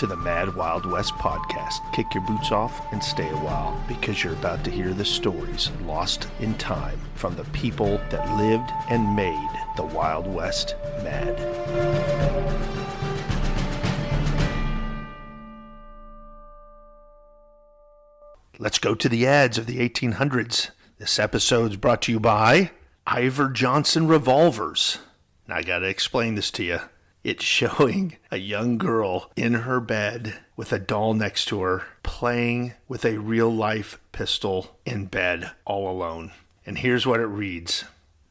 to the Mad Wild West podcast. Kick your boots off and stay a while, because you're about to hear the stories lost in time from the people that lived and made the Wild West mad. Let's go to the ads of the 1800s. This episode's brought to you by Ivor Johnson Revolvers. Now I gotta explain this to you. It's showing a young girl in her bed with a doll next to her, playing with a real-life pistol in bed all alone. And here's what it reads.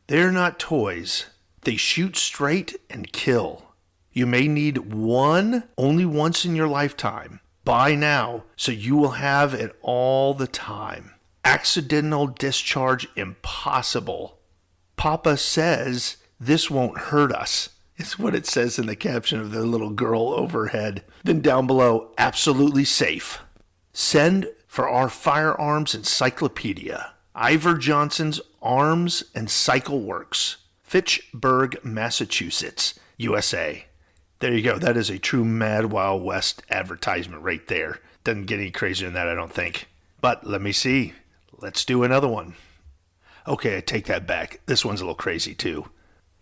They're not toys. They shoot straight and kill. You may need one only once in your lifetime. Buy now so you will have it all the time. Accidental discharge impossible. Papa says this won't hurt us. It's what it says in the caption of the little girl overhead. Then down below, absolutely safe. Send for our firearms encyclopedia. Ivor Johnson's Arms and Cycle Works. Fitchburg, Massachusetts, USA. There you go. That is a true Mad Wild West advertisement right there. Doesn't get any crazier than that, I don't think. But let me see. Let's do another one. Okay, I take that back. This one's a little crazy too.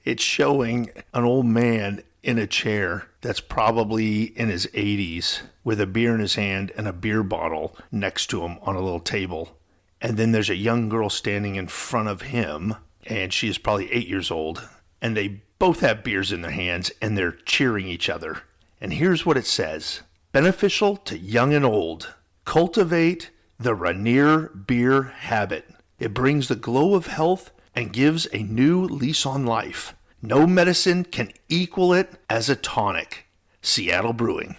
It's showing an old man in a chair that's probably in his 80s with a beer in his hand and a beer bottle next to him on a little table. And then there's a young girl standing in front of him, and she is probably 8 years old. And they both have beers in their hands, and they're cheering each other. And here's what it says. Beneficial to young and old. Cultivate the Rainier beer habit. It brings the glow of health and gives a new lease on life. No medicine can equal it as a tonic. Seattle Brewing.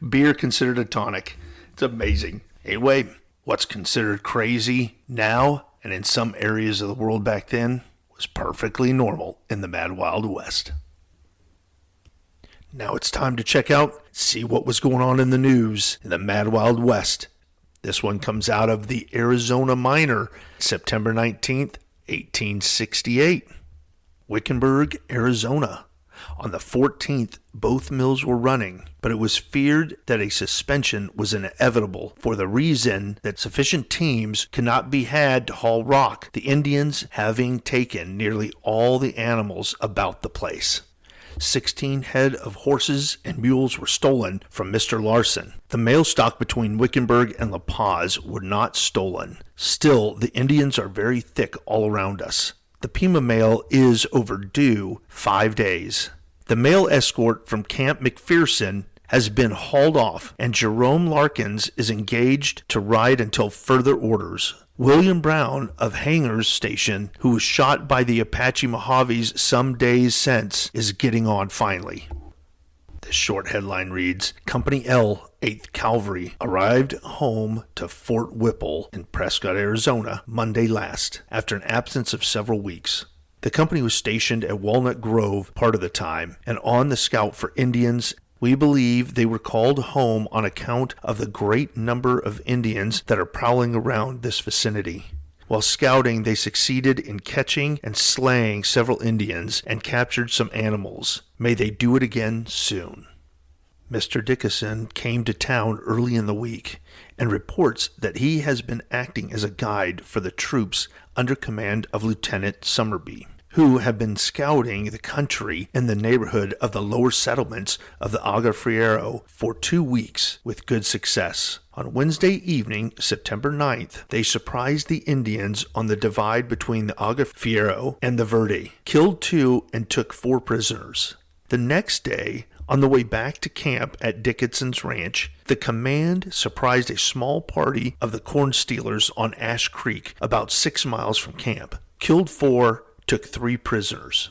Beer considered a tonic. It's amazing. Anyway, what's considered crazy now and in some areas of the world back then was perfectly normal in the Mad Wild West. Now it's time to check out, see what was going on in the news in the Mad Wild West. This one comes out of the Arizona Miner, September 19th, 1868. Wickenburg, Arizona. On the 14th, both mills were running, but it was feared that a suspension was inevitable for the reason that sufficient teams could not be had to haul rock, the Indians having taken nearly all the animals about the place. 16 head of horses and mules were stolen from Mr. Larson. The mail stock between Wickenburg and La Paz were not stolen. Still, the Indians are very thick all around us. The Pima mail is overdue 5 days. The mail escort from Camp McPherson has been hauled off, and Jerome Larkins is engaged to ride until further orders. William Brown of Hangers Station, who was shot by the Apache Mojaves some days since, is getting on finally. This short headline reads, Company L, 8th Cavalry, arrived home to Fort Whipple in Prescott, Arizona, Monday last, after an absence of several weeks. The company was stationed at Walnut Grove part of the time, and on the scout for Indians. We believe they were called home on account of the great number of Indians that are prowling around this vicinity. While scouting, they succeeded in catching and slaying several Indians and captured some animals. May they do it again soon. Mr. Dickinson came to town early in the week and reports that he has been acting as a guide for the troops under command of Lieutenant Summerby, who have been scouting the country in the neighborhood of the lower settlements of the Agua Fierro for 2 weeks with good success. On Wednesday evening, September 9th, they surprised the Indians on the divide between the Agua Fierro and the Verde, killed 2 and took 4 prisoners. The next day, on the way back to camp at Dickinson's ranch, the command surprised a small party of the Corn Stealers on Ash Creek, about 6 miles from camp, killed 4, took 3 prisoners.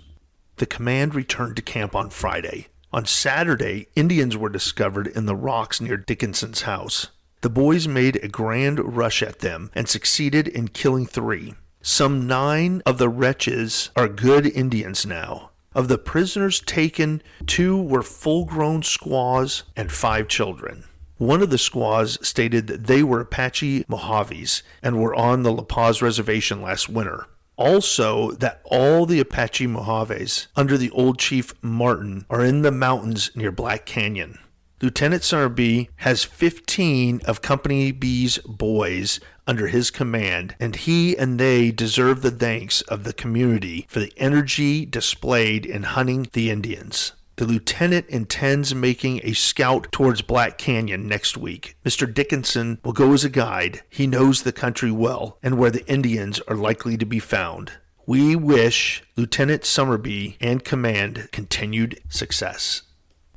The command returned to camp on Friday. On Saturday, Indians were discovered in the rocks near Dickinson's house. The boys made a grand rush at them and succeeded in killing 3. Some 9 of the wretches are good Indians now. Of the prisoners taken, 2 were full-grown squaws and 5 children. One of the squaws stated that they were Apache Mojaves and were on the La Paz Reservation last winter. Also, that all the Apache Mojaves under the old chief Martin are in the mountains near Black Canyon. Lieutenant Summerby has 15 of Company B's boys under his command, and he and they deserve the thanks of the community for the energy displayed in hunting the Indians. The lieutenant intends making a scout towards Black Canyon next week. Mr. Dickinson will go as a guide. He knows the country well and where the Indians are likely to be found. We wish Lieutenant Summerby and command continued success.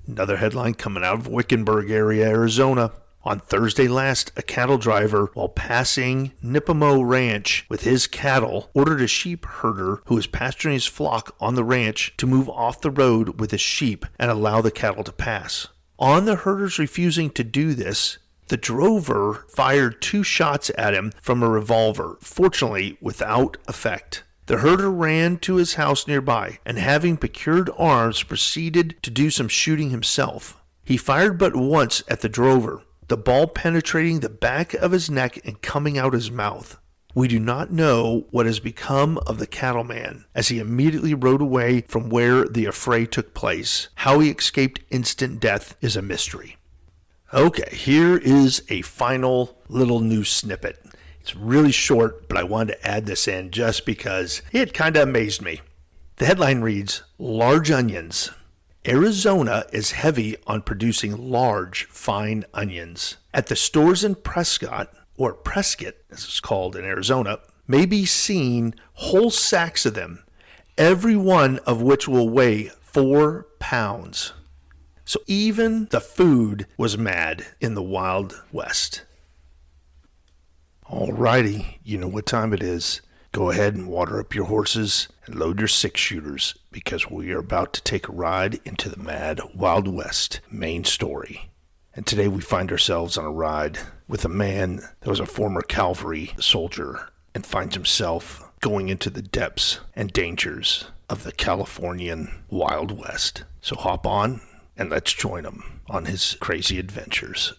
Another headline coming out of Wickenburg area, Arizona. On Thursday last, a cattle driver, while passing Nipamo Ranch with his cattle, ordered a sheep herder who was pasturing his flock on the ranch to move off the road with his sheep and allow the cattle to pass. On the herder's refusing to do this, the drover fired 2 shots at him from a revolver, fortunately without effect. The herder ran to his house nearby, and having procured arms, proceeded to do some shooting himself. He fired but once at the drover, the ball penetrating the back of his neck and coming out his mouth. We do not know what has become of the cattleman, as he immediately rode away from where the affray took place. How he escaped instant death is a mystery. Okay, here is a final little news snippet. It's really short, but I wanted to add this in just because it kind of amazed me. The headline reads, Large Onions. Arizona is heavy on producing large, fine onions. At the stores in Prescott, or Prescott as it's called in Arizona, may be seen whole sacks of them, every one of which will weigh 4 pounds. So even the food was mad in the Wild West. Alrighty, you know what time it is. Go ahead and water up your horses and load your 6-shooters, because we are about to take a ride into the mad Wild West main story. And today we find ourselves on a ride with a man that was a former cavalry soldier and finds himself going into the depths and dangers of the Californian Wild West. So hop on and let's join him on his crazy adventures.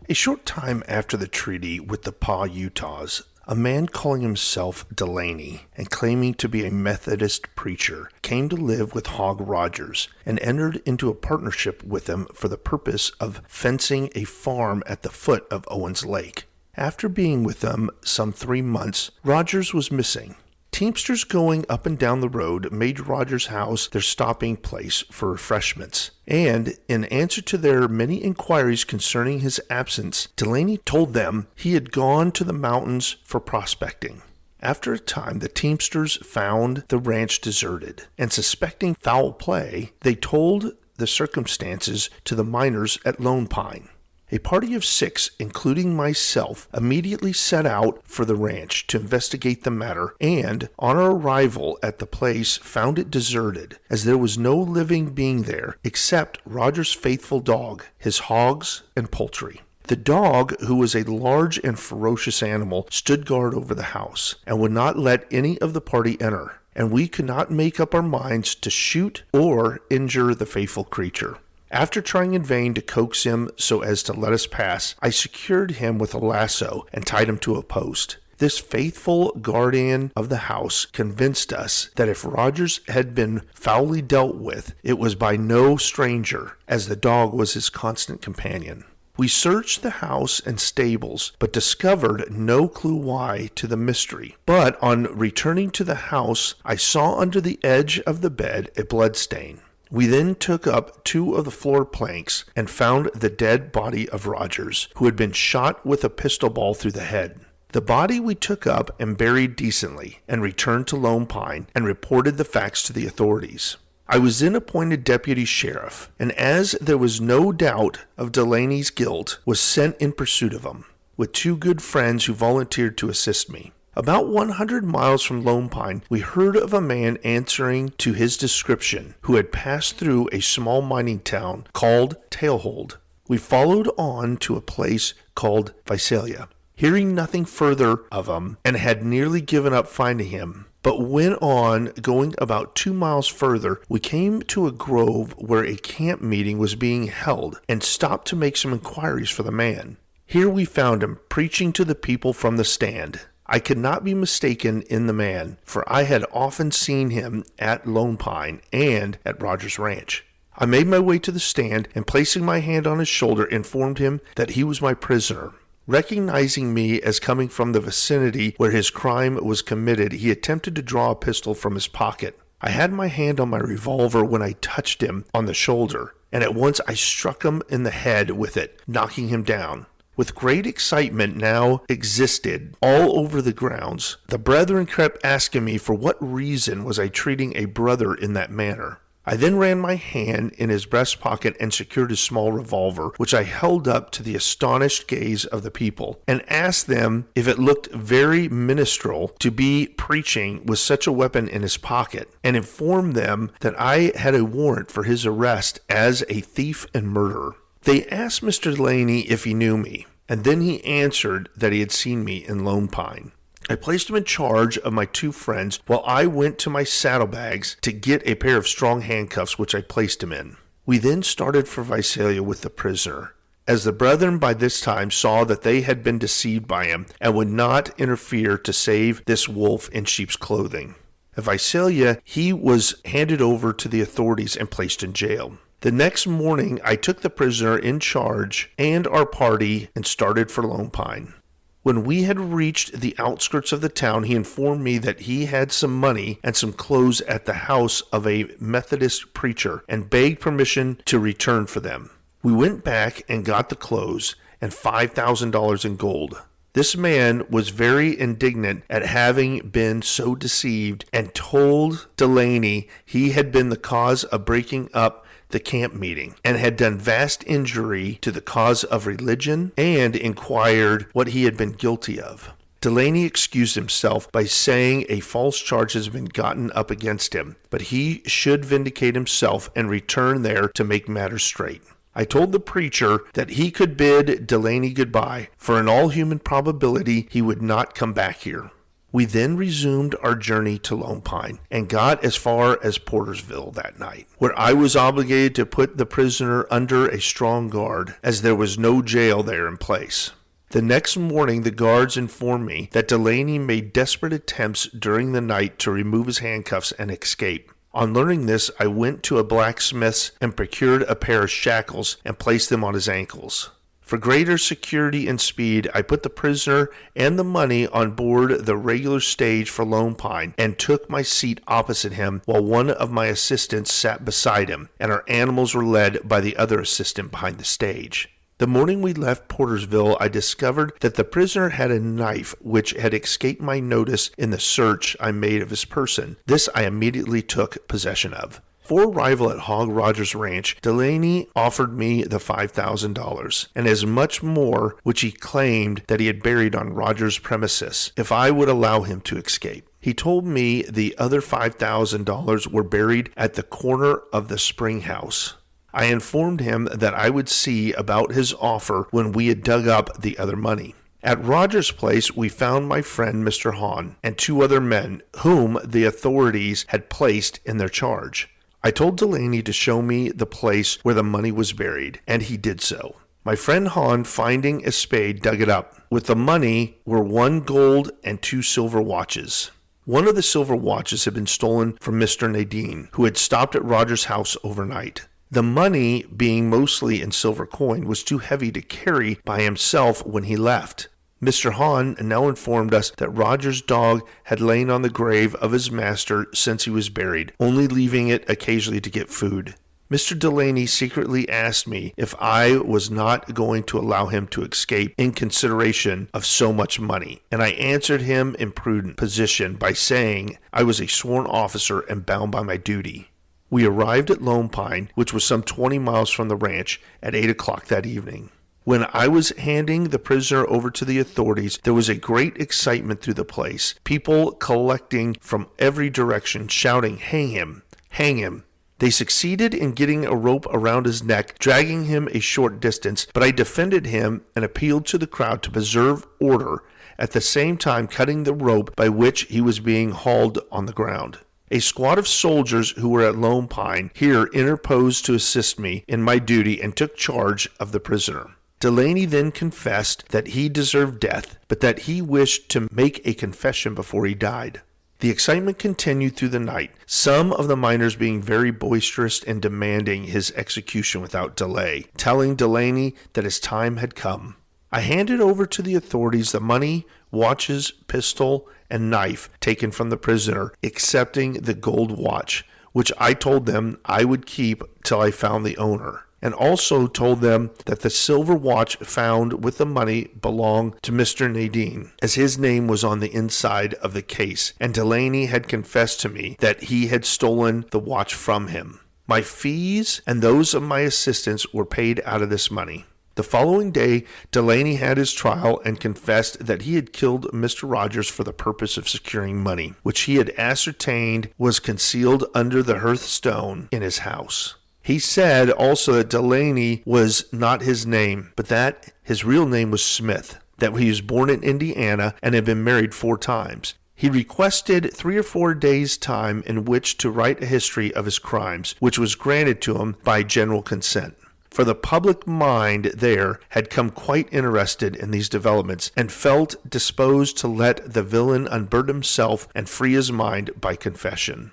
A short time after the treaty with the Pah-Utahs, a man calling himself Delaney and claiming to be a Methodist preacher came to live with Hog Rogers and entered into a partnership with him for the purpose of fencing a farm at the foot of Owens Lake. After being with them some 3 months, Rogers was missing. Teamsters going up and down the road made Rogers' house their stopping place for refreshments, and in answer to their many inquiries concerning his absence, Delaney told them he had gone to the mountains for prospecting. After a time, the Teamsters found the ranch deserted, and suspecting foul play, they told the circumstances to the miners at Lone Pine. A party of 6, including myself, immediately set out for the ranch to investigate the matter, and, on our arrival at the place, found it deserted, as there was no living being there except Roger's faithful dog, his hogs, and poultry. The dog, who was a large and ferocious animal, stood guard over the house, and would not let any of the party enter, and we could not make up our minds to shoot or injure the faithful creature. After trying in vain to coax him so as to let us pass, I secured him with a lasso and tied him to a post. This faithful guardian of the house convinced us that if Rogers had been foully dealt with, it was by no stranger, as the dog was his constant companion. We searched the house and stables, but discovered no clue why to the mystery. But on returning to the house, I saw under the edge of the bed a bloodstain. We then took up 2 of the floor planks and found the dead body of Rogers, who had been shot with a pistol ball through the head. The body we took up and buried decently, and returned to Lone Pine and reported the facts to the authorities. I was then appointed deputy sheriff, and as there was no doubt of Delaney's guilt, was sent in pursuit of him, with 2 good friends who volunteered to assist me. About 100 miles from Lone Pine, we heard of a man answering to his description who had passed through a small mining town called Tailhold. We followed on to a place called Visalia, hearing nothing further of him, and had nearly given up finding him. But went on, going about 2 miles further, we came to a grove where a camp meeting was being held, and stopped to make some inquiries for the man. Here we found him preaching to the people from the stand. I could not be mistaken in the man, for I had often seen him at Lone Pine and at Rogers Ranch. I made my way to the stand and, placing my hand on his shoulder, informed him that he was my prisoner. Recognizing me as coming from the vicinity where his crime was committed, he attempted to draw a pistol from his pocket. I had my hand on my revolver when I touched him on the shoulder, and at once I struck him in the head with it, knocking him down. With great excitement now existed all over the grounds, the brethren kept asking me for what reason was I treating a brother in that manner. I then ran my hand in his breast pocket and secured his small revolver, which I held up to the astonished gaze of the people, and asked them if it looked very ministerial to be preaching with such a weapon in his pocket, and informed them that I had a warrant for his arrest as a thief and murderer. They asked Mr. Delaney if he knew me, and then he answered that he had seen me in Lone Pine. I placed him in charge of my two friends while I went to my saddlebags to get a pair of strong handcuffs, which I placed him in. We then started for Visalia with the prisoner, as the brethren by this time saw that they had been deceived by him and would not interfere to save this wolf in sheep's clothing. At Visalia, he was handed over to the authorities and placed in jail. The next morning, I took the prisoner in charge and our party and started for Lone Pine. When we had reached the outskirts of the town, he informed me that he had some money and some clothes at the house of a Methodist preacher and begged permission to return for them. We went back and got the clothes and $5,000 in gold. This man was very indignant at having been so deceived and told Delaney he had been the cause of breaking up the camp meeting and had done vast injury to the cause of religion, and inquired what he had been guilty of. Delaney excused himself by saying a false charge has been gotten up against him, but he should vindicate himself and return there to make matters straight. I told the preacher that he could bid Delaney goodbye, for in all human probability he would not come back here. We then resumed our journey to Lone Pine and got as far as Portersville that night, where I was obligated to put the prisoner under a strong guard, as there was no jail there in place. The next morning, the guards informed me that Delaney made desperate attempts during the night to remove his handcuffs and escape. On learning this, I went to a blacksmith's and procured a pair of shackles and placed them on his ankles. For greater security and speed, I put the prisoner and the money on board the regular stage for Lone Pine and took my seat opposite him while one of my assistants sat beside him, and our animals were led by the other assistant behind the stage. The morning we left Portersville, I discovered that the prisoner had a knife which had escaped my notice in the search I made of his person. This I immediately took possession of. For arrival at Hog Rogers Ranch, Delaney offered me the $5,000 and as much more, which he claimed that he had buried on Rogers' premises, if I would allow him to escape. He told me the other $5,000 were buried at the corner of the spring house. I informed him that I would see about his offer when we had dug up the other money. At Rogers' place, we found my friend Mr. Hahn and two other men whom the authorities had placed in their charge. I told Delaney to show me the place where the money was buried, and he did so. My friend Hahn, finding a spade, dug it up. With the money were 1 gold and 2 silver watches. One of the silver watches had been stolen from Mr. Nadine, who had stopped at Rogers' house overnight. The money, being mostly in silver coin, was too heavy to carry by himself when he left. Mr. Hahn now informed us that Roger's dog had lain on the grave of his master since he was buried, only leaving it occasionally to get food. Mr. Delaney secretly asked me if I was not going to allow him to escape in consideration of so much money, and I answered him in prudent position by saying I was a sworn officer and bound by my duty. We arrived at Lone Pine, which was some 20 miles from the ranch, at 8 o'clock that evening. When I was handing the prisoner over to the authorities, there was a great excitement through the place, people collecting from every direction, shouting, "Hang him! Hang him!" They succeeded in getting a rope around his neck, dragging him a short distance, but I defended him and appealed to the crowd to preserve order, at the same time cutting the rope by which he was being hauled on the ground. A squad of soldiers who were at Lone Pine here interposed to assist me in my duty and took charge of the prisoner. Delaney then confessed that he deserved death, but that he wished to make a confession before he died. The excitement continued through the night, some of the miners being very boisterous and demanding his execution without delay, telling Delaney that his time had come. I handed over to the authorities the money, watches, pistol, and knife taken from the prisoner, excepting the gold watch, which I told them I would keep till I found the owner, and also told them that the silver watch found with the money belonged to Mr. Nadine, as his name was on the inside of the case, and Delaney had confessed to me that he had stolen the watch from him. My fees and those of my assistants were paid out of this money. The following day, Delaney had his trial and confessed that he had killed Mr. Rogers for the purpose of securing money, which he had ascertained was concealed under the hearthstone in his house. He said also that Delaney was not his name, but that his real name was Smith, that he was born in Indiana and had been married 4 times. He requested 3 or 4 days' time in which to write a history of his crimes, which was granted to him by general consent. For the public mind there had come quite interested in these developments and felt disposed to let the villain unburden himself and free his mind by confession.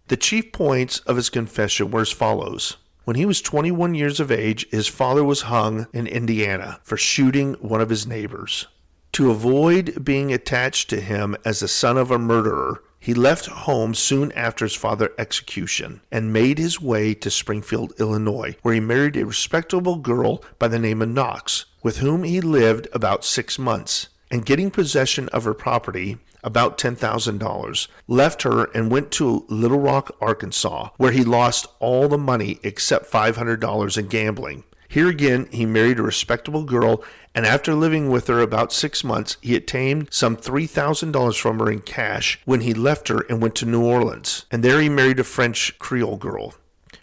The chief points of his confession were as follows. When he was 21 years of age, his father was hung in Indiana for shooting one of his neighbors. To avoid being attached to him as the son of a murderer, he left home soon after his father's execution and made his way to Springfield, Illinois, where he married a respectable girl by the name of Knox, with whom he lived about 6 months, and getting possession of her property, about $10,000, left her and went to Little Rock, Arkansas, where he lost all the money except $500 in gambling. Here again, he married a respectable girl, and after living with her about 6 months, he obtained some $3,000 from her in cash when he left her and went to New Orleans, and there he married a French Creole girl.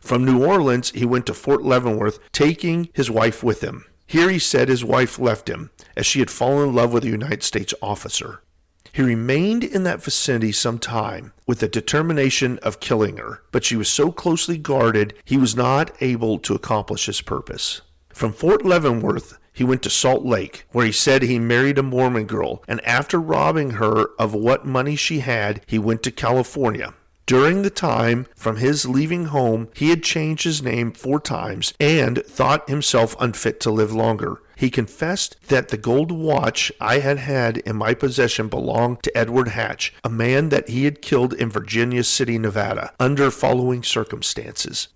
From New Orleans, he went to Fort Leavenworth, taking his wife with him. Here he said his wife left him, as she had fallen in love with a United States officer. He remained in that vicinity some time with the determination of killing her, but she was so closely guarded he was not able to accomplish his purpose. From Fort Leavenworth, he went to Salt Lake, where he said he married a Mormon girl, and after robbing her of what money she had, he went to California. During the time from his leaving home, he had changed his name 4 times and thought himself unfit to live longer. He confessed that the gold watch I had in my possession belonged to Edward Hatch, a man that he had killed in Virginia City, Nevada, under following circumstances.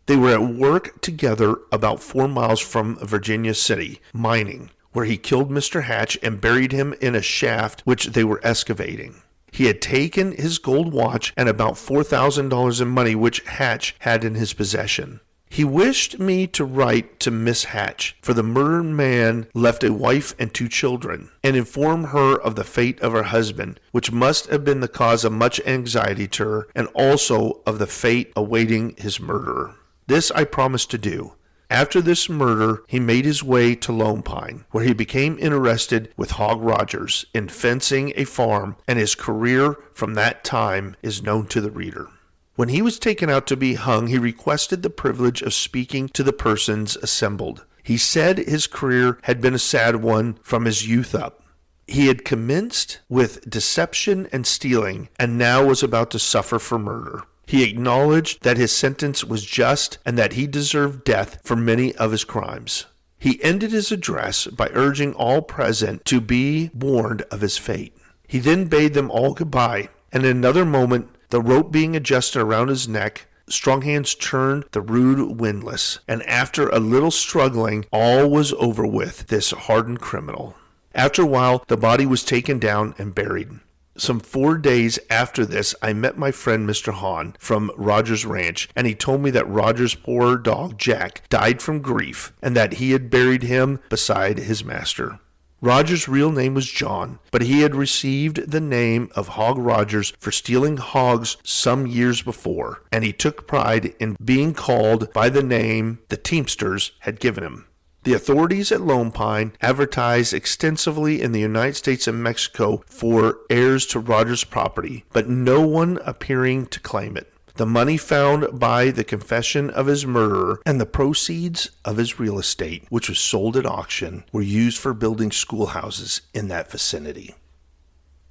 They were at work together about 4 miles from Virginia City, mining, where he killed Mr. Hatch and buried him in a shaft which they were excavating. He had taken his gold watch and about $4,000 in money which Hatch had in his possession. He wished me to write to Miss Hatch, for the murdered man left a wife and 2 children, and inform her of the fate of her husband, which must have been the cause of much anxiety to her, and also of the fate awaiting his murderer. This I promised to do. After this murder, he made his way to Lone Pine, where he became interested with Hog Rogers in fencing a farm, and his career from that time is known to the reader. When he was taken out to be hung, he requested the privilege of speaking to the persons assembled. He said his career had been a sad one from his youth up. He had commenced with deception and stealing, and now was about to suffer for murder. He acknowledged that his sentence was just and that he deserved death for many of his crimes. He ended his address by urging all present to be warned of his fate. He then bade them all goodbye, and in another moment, the rope being adjusted around his neck, strong hands turned the rude windlass, and after a little struggling, all was over with this hardened criminal. After a while, the body was taken down and buried. Some 4 days after this, I met my friend Mr. Hahn from Rogers Ranch, and he told me that Rogers' poor dog Jack died from grief, and that he had buried him beside his master. Rogers' real name was John, but he had received the name of Hog Rogers for stealing hogs some years before, and he took pride in being called by the name the Teamsters had given him. The authorities at Lone Pine advertised extensively in the United States and Mexico for heirs to Rogers' property, but no one appearing to claim it. The money found by the confession of his murderer and the proceeds of his real estate, which was sold at auction, were used for building schoolhouses in that vicinity.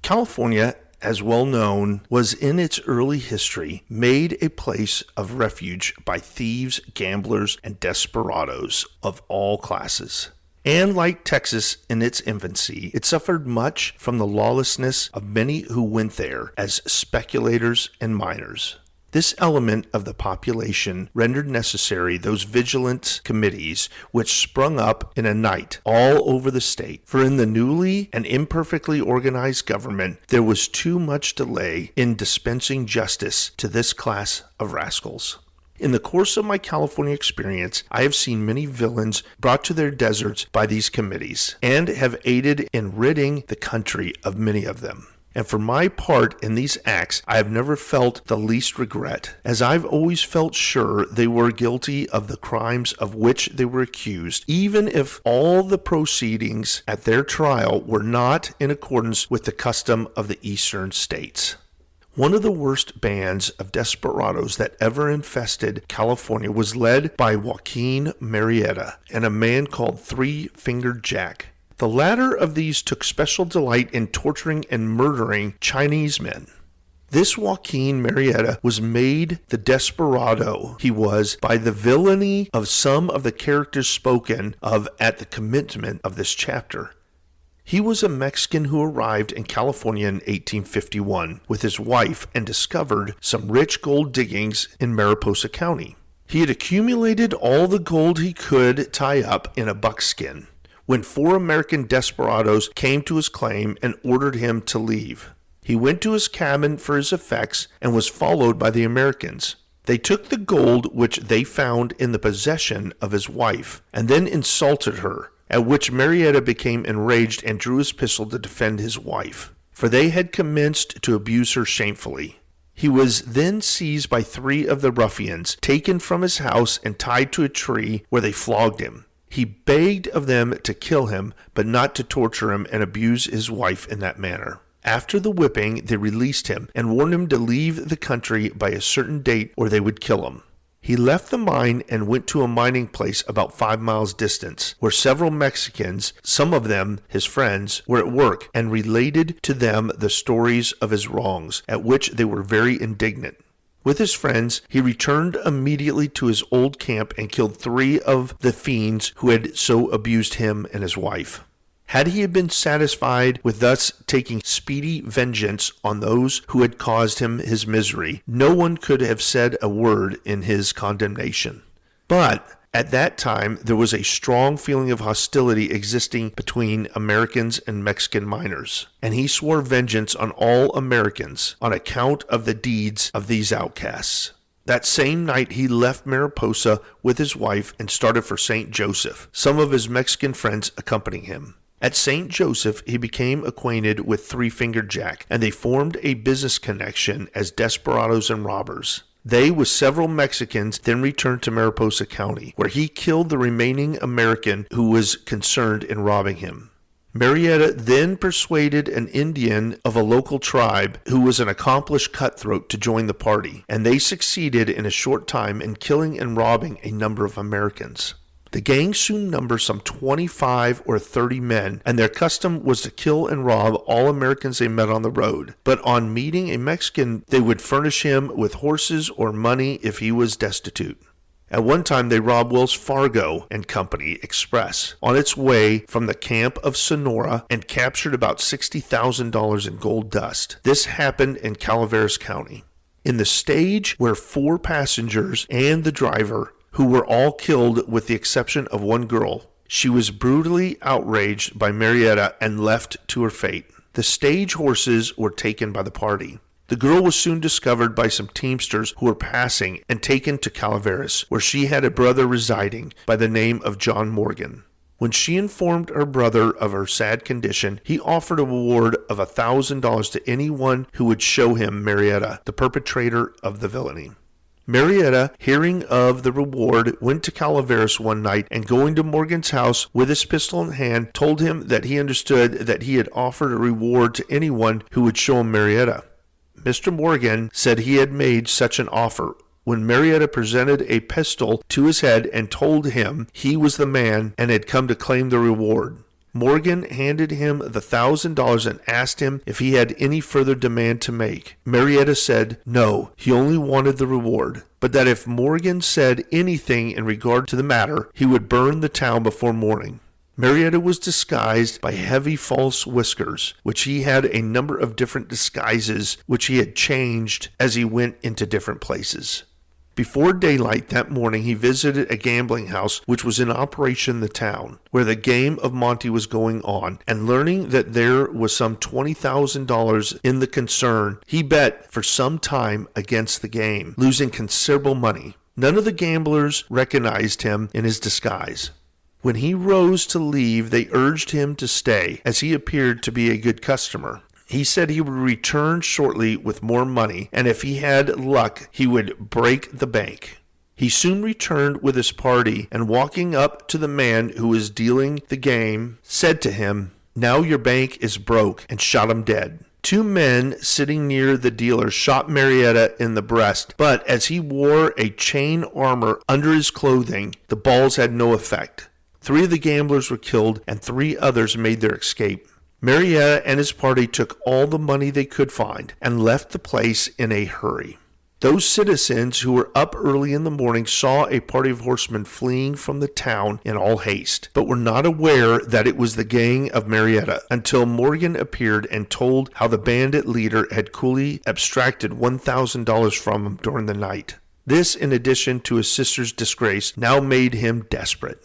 California as well known, was in its early history made a place of refuge by thieves, gamblers, and desperados of all classes. And like Texas in its infancy, it suffered much from the lawlessness of many who went there as speculators and miners. This element of the population rendered necessary those vigilance committees which sprung up in a night all over the state, for in the newly and imperfectly organized government there was too much delay in dispensing justice to this class of rascals. In the course of my California experience, I have seen many villains brought to their deserts by these committees, and have aided in ridding the country of many of them. And for my part in these acts, I have never felt the least regret, as I've always felt sure they were guilty of the crimes of which they were accused, even if all the proceedings at their trial were not in accordance with the custom of the eastern states. One of the worst bands of desperados that ever infested California was led by Joaquin Murrieta and a man called Three-Fingered Jack. The latter of these took special delight in torturing and murdering Chinese men. This Joaquin Murrieta was made the desperado he was by the villainy of some of the characters spoken of at the commencement of this chapter. He was a Mexican who arrived in California in 1851 with his wife and discovered some rich gold diggings in Mariposa County. He had accumulated all the gold he could tie up in a buckskin when 4 American desperados came to his claim and ordered him to leave. He went to his cabin for his effects and was followed by the Americans. They took the gold which they found in the possession of his wife and then insulted her, at which Murrieta became enraged and drew his pistol to defend his wife, for they had commenced to abuse her shamefully. He was then seized by 3 of the ruffians, taken from his house and tied to a tree where they flogged him. He begged of them to kill him, but not to torture him and abuse his wife in that manner. After the whipping, they released him and warned him to leave the country by a certain date or they would kill him. He left the mine and went to a mining place about 5 miles distance, where several Mexicans, some of them his friends, were at work and related to them the stories of his wrongs, at which they were very indignant. With his friends, he returned immediately to his old camp and killed 3 of the fiends who had so abused him and his wife. Had he been satisfied with thus taking speedy vengeance on those who had caused him his misery, no one could have said a word in his condemnation. But at that time there was a strong feeling of hostility existing between Americans and Mexican miners, and he swore vengeance on all Americans on account of the deeds of these outcasts. That same night he left Mariposa with his wife and started for St. Joseph, some of his Mexican friends accompanying him. At St. Joseph, he became acquainted with Three-Fingered Jack, and they formed a business connection as desperados and robbers. They, with several Mexicans, then returned to Mariposa County, where he killed the remaining American who was concerned in robbing him. Murrieta then persuaded an Indian of a local tribe who was an accomplished cutthroat to join the party, and they succeeded in a short time in killing and robbing a number of Americans. The gang soon numbered some 25 or 30 men, and their custom was to kill and rob all Americans they met on the road. But on meeting a Mexican, they would furnish him with horses or money if he was destitute. At one time, they robbed Wells Fargo and Company Express on its way from the camp of Sonora and captured about $60,000 in gold dust. This happened in Calaveras County. In the stage were 4 passengers and the driver, who were all killed with the exception of one girl. She was brutally outraged by Murrieta and left to her fate. The stage horses were taken by the party. The girl was soon discovered by some teamsters who were passing and taken to Calaveras, where she had a brother residing by the name of John Morgan. When she informed her brother of her sad condition, he offered a reward of $1,000 to anyone who would show him Murrieta, the perpetrator of the villainy. Murrieta, hearing of the reward, went to Calaveras one night and going to Morgan's house with his pistol in hand, told him that he understood that he had offered a reward to anyone who would show him Murrieta. Mr. Morgan said he had made such an offer when Murrieta presented a pistol to his head and told him he was the man and had come to claim the reward. Morgan handed him the $1,000 and asked him if he had any further demand to make. Marietta said no, he only wanted the reward, but that if Morgan said anything in regard to the matter, he would burn the town before morning. Marietta was disguised by heavy false whiskers, which he had a number of different disguises which he had changed as he went into different places. Before daylight that morning, he visited a gambling house which was in operation in the town, where the game of Monte was going on, and learning that there was some $20,000 in the concern, he bet for some time against the game, losing considerable money. None of the gamblers recognized him in his disguise. When he rose to leave, they urged him to stay, as he appeared to be a good customer. He said he would return shortly with more money, and if he had luck, he would break the bank. He soon returned with his party, and walking up to the man who was dealing the game, said to him, "Now your bank is broke," and shot him dead. Two men sitting near the dealer shot Marietta in the breast, but as he wore a chain armor under his clothing, the balls had no effect. 3 of the gamblers were killed, and 3 others made their escape. Marietta and his party took all the money they could find and left the place in a hurry. Those citizens who were up early in the morning saw a party of horsemen fleeing from the town in all haste, but were not aware that it was the gang of Marietta until Morgan appeared and told how the bandit leader had coolly abstracted $1,000 from him during the night. This, in addition to his sister's disgrace, now made him desperate.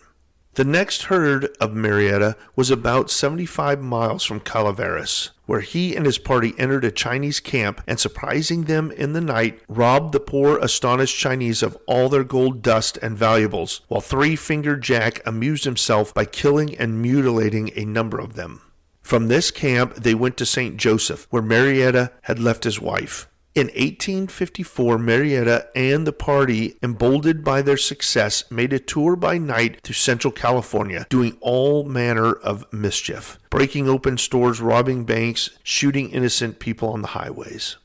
The next heard of Marietta was about 75 miles from Calaveras, where he and his party entered a Chinese camp and, surprising them in the night, robbed the poor astonished Chinese of all their gold dust and valuables, while Three-Fingered Jack amused himself by killing and mutilating a number of them. From this camp they went to St. Joseph, where Marietta had left his wife. In 1854, Marietta and the party, emboldened by their success, made a tour by night through Central California, doing all manner of mischief, breaking open stores, robbing banks, shooting innocent people on the highways.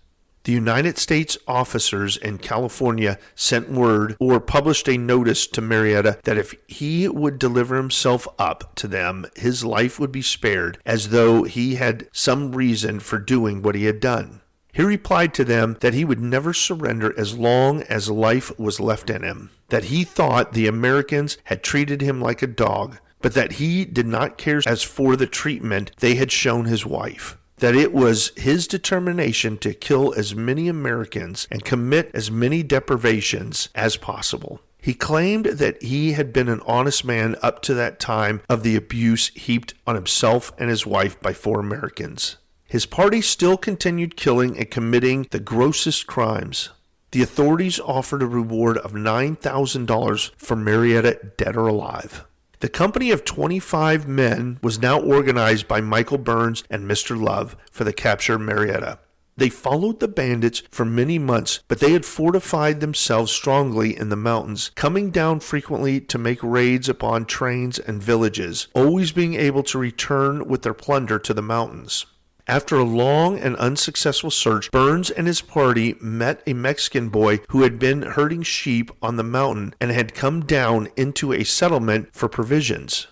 The United States officers in California sent word or published a notice to Marietta that if he would deliver himself up to them, his life would be spared, as though he had some reason for doing what he had done. He replied to them that he would never surrender as long as life was left in him, that he thought the Americans had treated him like a dog, but that he did not care as for the treatment they had shown his wife, that it was his determination to kill as many Americans and commit as many deprivations as possible. He claimed that he had been an honest man up to that time of the abuse heaped on himself and his wife by 4 Americans. His party still continued killing and committing the grossest crimes. The authorities offered a reward of $9,000 for Marietta, dead or alive. The company of 25 men was now organized by Michael Burns and Mr. Love for the capture of Marietta. They followed the bandits for many months, but they had fortified themselves strongly in the mountains, coming down frequently to make raids upon trains and villages, always being able to return with their plunder to the mountains. After a long and unsuccessful search, Burns and his party met a Mexican boy who had been herding sheep on the mountain and had come down into a settlement for provisions.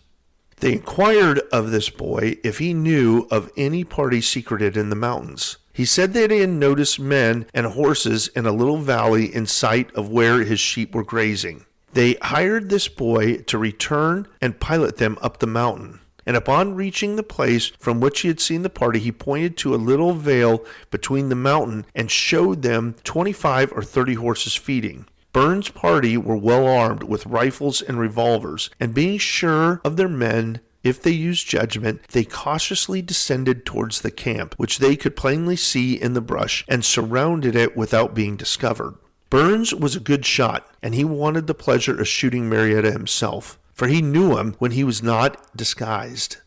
They inquired of this boy if he knew of any party secreted in the mountains. He said that he had noticed men and horses in a little valley in sight of where his sheep were grazing. They hired this boy to return and pilot them up the mountain. And upon reaching the place from which he had seen the party, he pointed to a little vale between the mountain and showed them 25 or 30 horses feeding. Burns' party were well armed with rifles and revolvers, and being sure of their men, if they used judgment, they cautiously descended towards the camp, which they could plainly see in the brush, and surrounded it without being discovered. Burns was a good shot, and he wanted the pleasure of shooting Marietta himself, for he knew him when he was not disguised.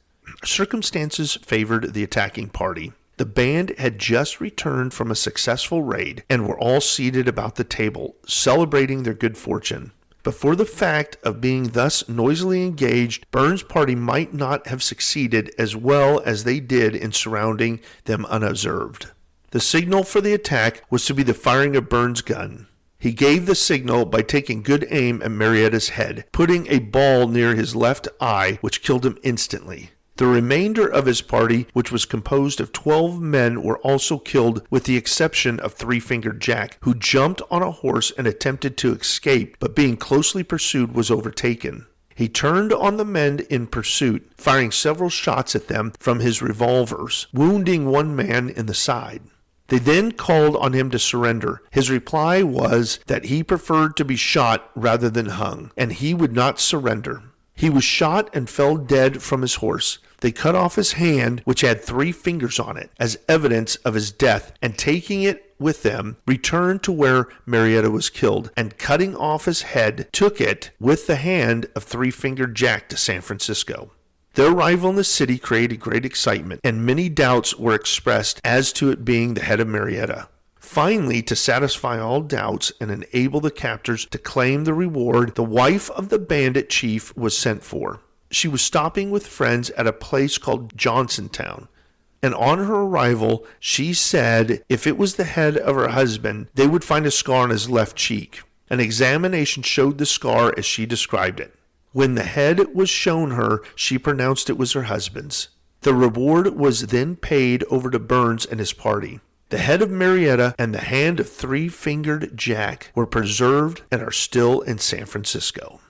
Circumstances favored the attacking party. The band had just returned from a successful raid and were all seated about the table, celebrating their good fortune. But for the fact of being thus noisily engaged, Burns' party might not have succeeded as well as they did in surrounding them unobserved. The signal for the attack was to be the firing of Burns' gun. He gave the signal by taking good aim at Marietta's head, putting a ball near his left eye, which killed him instantly. The remainder of his party, which was composed of 12 men, were also killed with the exception of Three-Fingered Jack, who jumped on a horse and attempted to escape, but being closely pursued was overtaken. He turned on the men in pursuit, firing several shots at them from his revolvers, wounding one man in the side. They then called on him to surrender. His reply was that he preferred to be shot rather than hung, and he would not surrender. He was shot and fell dead from his horse. They cut off his hand, which had 3 fingers on it, as evidence of his death, and taking it with them, returned to where Marietta was killed, and cutting off his head, took it with the hand of Three-Fingered Jack to San Francisco. Their arrival in the city created great excitement, and many doubts were expressed as to it being the head of Marietta. Finally, to satisfy all doubts and enable the captors to claim the reward, the wife of the bandit chief was sent for. She was stopping with friends at a place called Johnsontown, and on her arrival, she said if it was the head of her husband, they would find a scar on his left cheek. An examination showed the scar as she described it. When the head was shown her, she pronounced it was her husband's. The reward was then paid over to Burns and his party. The head of Marietta and the hand of Three-Fingered Jack were preserved and are still in San Francisco.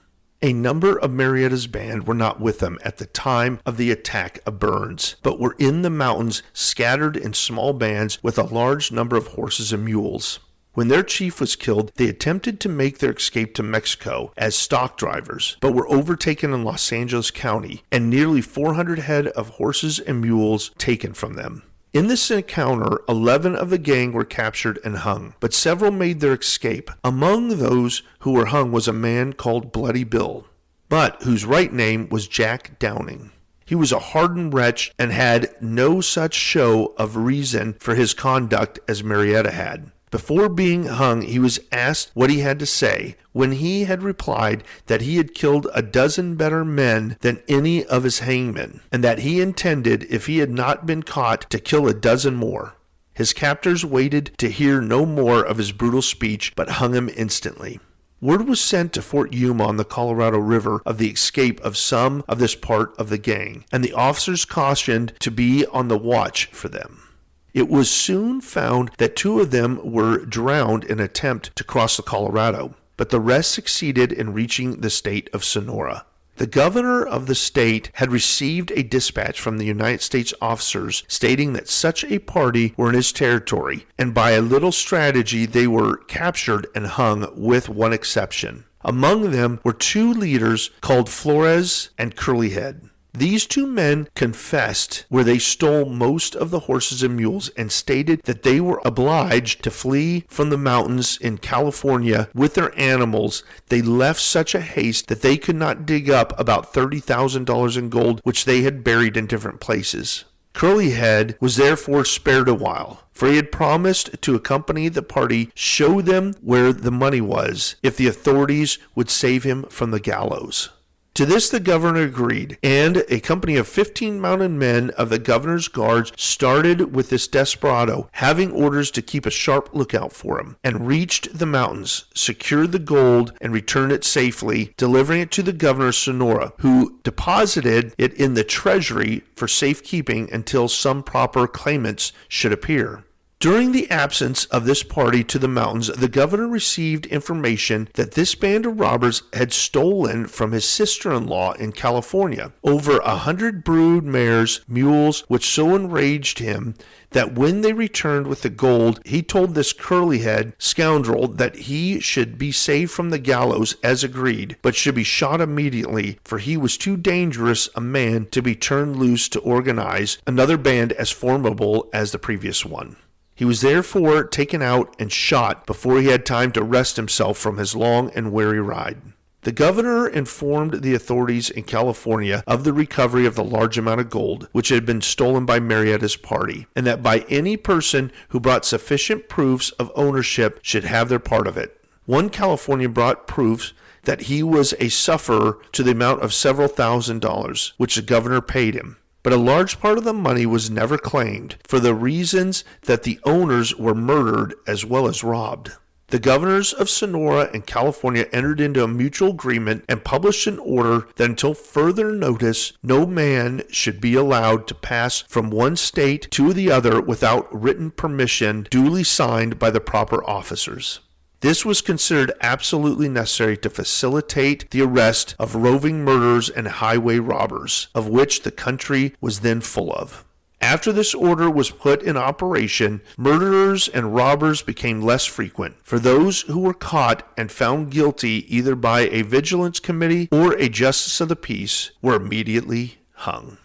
A number of Marietta's band were not with them at the time of the attack of Burns, but were in the mountains scattered in small bands with a large number of horses and mules. When their chief was killed, they attempted to make their escape to Mexico as stock drivers, but were overtaken in Los Angeles County and nearly 400 head of horses and mules taken from them. In this encounter, 11 of the gang were captured and hung, but several made their escape. Among those who were hung was a man called Bloody Bill, but whose right name was Jack Downing. He was a hardened wretch and had no such show of reason for his conduct as Marietta had. Before being hung, he was asked what he had to say, when he had replied that he had killed a dozen better men than any of his hangmen, and that he intended, if he had not been caught, to kill a dozen more. His captors waited to hear no more of his brutal speech, but hung him instantly. Word was sent to Fort Yuma on the Colorado River of the escape of some of this part of the gang, and the officers cautioned to be on the watch for them. It was soon found that 2 of them were drowned in an attempt to cross the Colorado, but the rest succeeded in reaching the state of Sonora. The governor of the state had received a dispatch from the United States officers stating that such a party were in his territory, and by a little strategy they were captured and hung with one exception. Among them were 2 leaders called Flores and Curlyhead. These 2 men confessed where they stole most of the horses and mules and stated that they were obliged to flee from the mountains in California with their animals. They left such a haste that they could not dig up about $30,000 in gold, which they had buried in different places. Curlyhead was therefore spared a while, for he had promised to accompany the party, show them where the money was, if the authorities would save him from the gallows. To this the governor agreed, and a company of 15 mounted men of the governor's guards started with this desperado, having orders to keep a sharp lookout for him, and reached the mountains, secured the gold, and returned it safely, delivering it to the governor of Sonora, who deposited it in the treasury for safekeeping until some proper claimants should appear. During the absence of this party to the mountains, the governor received information that this band of robbers had stolen from his sister-in-law in California over 100 brood mares, mules, which so enraged him that when they returned with the gold, he told this curly-head scoundrel that he should be saved from the gallows as agreed, but should be shot immediately, for he was too dangerous a man to be turned loose to organize another band as formidable as the previous one. He was therefore taken out and shot before he had time to rest himself from his long and weary ride. The governor informed the authorities in California of the recovery of the large amount of gold which had been stolen by Marietta's party, and that by any person who brought sufficient proofs of ownership should have their part of it. One Californian brought proofs that he was a sufferer to the amount of several $1,000s, which the governor paid him. But a large part of the money was never claimed, for the reasons that the owners were murdered as well as robbed. The governors of Sonora and California entered into a mutual agreement and published an order that until further notice, no man should be allowed to pass from one state to the other without written permission duly signed by the proper officers. This was considered absolutely necessary to facilitate the arrest of roving murderers and highway robbers, of which the country was then full of. After this order was put in operation, murderers and robbers became less frequent, for those who were caught and found guilty either by a vigilance committee or a justice of the peace were immediately hung.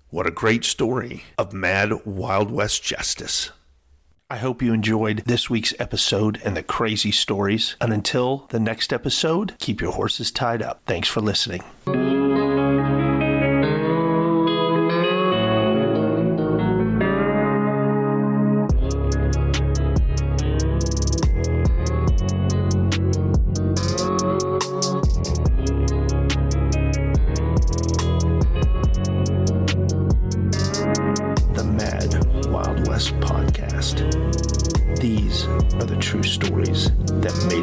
What a great story of mad Wild West justice. I hope you enjoyed this week's episode and the crazy stories. And until the next episode, keep your horses tied up. Thanks for listening. Podcast. These are the true stories that made